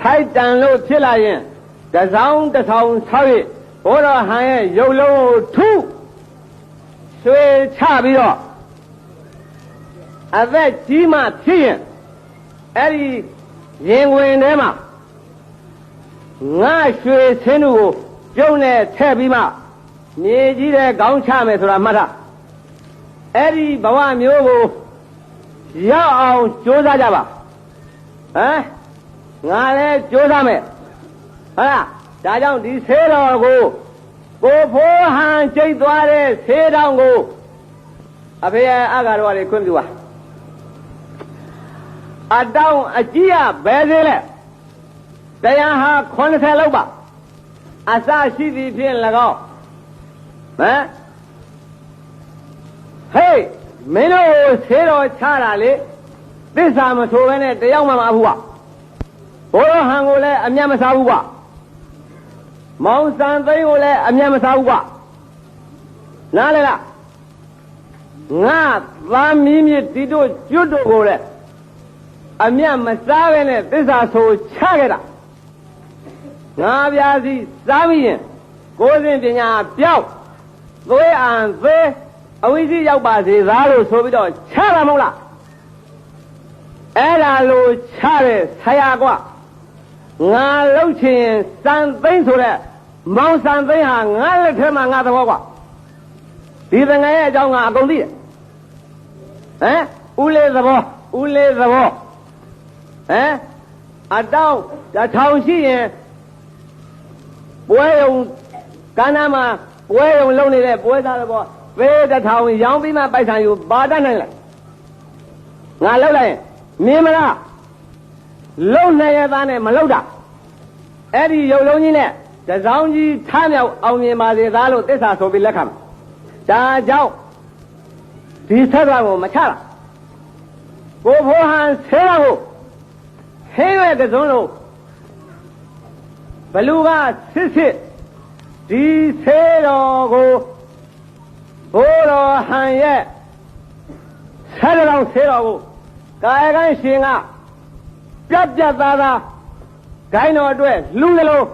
ထိုက်တန်လို့ဖြစ်လာရင်တစောင်းတစ်ဆောင်ဆောက်ရဘိုးတော်ဟန်ရဲ့ရုပ်လုံးကိုထုဆွေချပြီးတော့အသက်ကြီးမှဖြစ်ရင်အဲ့ဒီရင်ဝင်ထဲမှာငါရွှေဆင်းသူကိုပြုံးနဲ့ထည့်ပြီးမှမြေကြီးတဲ့ခေါင်းချမယ်ဆိုတာမှတ်ထားအဲ့ဒီဘဝမျိုးကိုရောက်အောင်ကြိုးစားကြပါဟမ်ငါလည်းကြိုးစားမယ်ဟုတ်လားဒါကြောင့်ဒီဆေးတော်ကိုကိုဖိုးဟန်ကျိတ်သွားတဲ့ဆေးတောင်ကိုအဖေရဲ့အကာတော်ကလေးခွင့်ပြုပါအတောင်အကြီးရဘယ်သေးလဲတရားဟာ80လောက်ပါအစရှိသည်ဖြင့်၎င်းဟမ်ဟေးမင်းတို့ဆေးတော်ချတာလေသစ္စာမဆိုဘဲနဲ့တယောက်မှမဘူးကဘိုးတော်ဟန်ကိုလည်းအမျက်မစားဘူးကမောင်စံသိန်းကိုလည်းအမျက်မစားဘူးကနားလေလားငါသားမင်းမြစ်ဒီတို့ကျွတ်တို့ကိုလည်းအမျက်မစားပဲနဲ့သစ္စာဆိုချခဲ့တာငါပြာစီစားပြီးရင်ကိုယ်စဉ်ပညာပြောက်သွေးအံသေးအဝိဇ္ဇရောက်ပါစေသားလို့ဆိုပြီးတော့ချတာမဟုတ်လားအဲ့ဒါလို့ချတဲ့ဆရာကငါလှုပ်ချင်စံသိန်းဆိုတဲ့မောင်စံသိန်းဟာငါလက်ထဲမှာငါသဘောကွာဒီတငယ်ရဲ့အကြောင်းကအကုန်သိတယ်ဟမ်ဦးလေးသဘောဦးလေးသဘောဟမ်အတောင်းတစ်ထောင်ရှိရင်ပွဲရုံကန်းနာမှာပွဲရုံလုံးနေတဲ့ပွဲသားသဘောပေတစ်ထောင်ရောင်းပြီးမှပိုက်ဆံယူပါတတ်နိုင်လားငါလောက်လိုက်ရင်မြင်မလားလုံနေရသားနဲ့မလုံတာအဲ့ဒီရုပ်လုံးကြီးနဲ့တစောင်းကြီးထားမြောက်အောင်မြင်ပါစေသားလို့သစ္စာဆိုပြီးလက်ခံဒါကြောင့်ဒီဆက်သွားကိုမချတာကိုဖိုးဟန်ဆဲတာကိုဟင်းရွက်ကစုံလို့ဘလူကစစ်ဒီဆဲတော်ကိုဘိုးတော်ဟန်ရဲ့ဆဲတော်ဆဲတော်ကိုကာယကံရှင်ကပြတ်သားသားဂိုင်းတော်အတွက်လူကလေး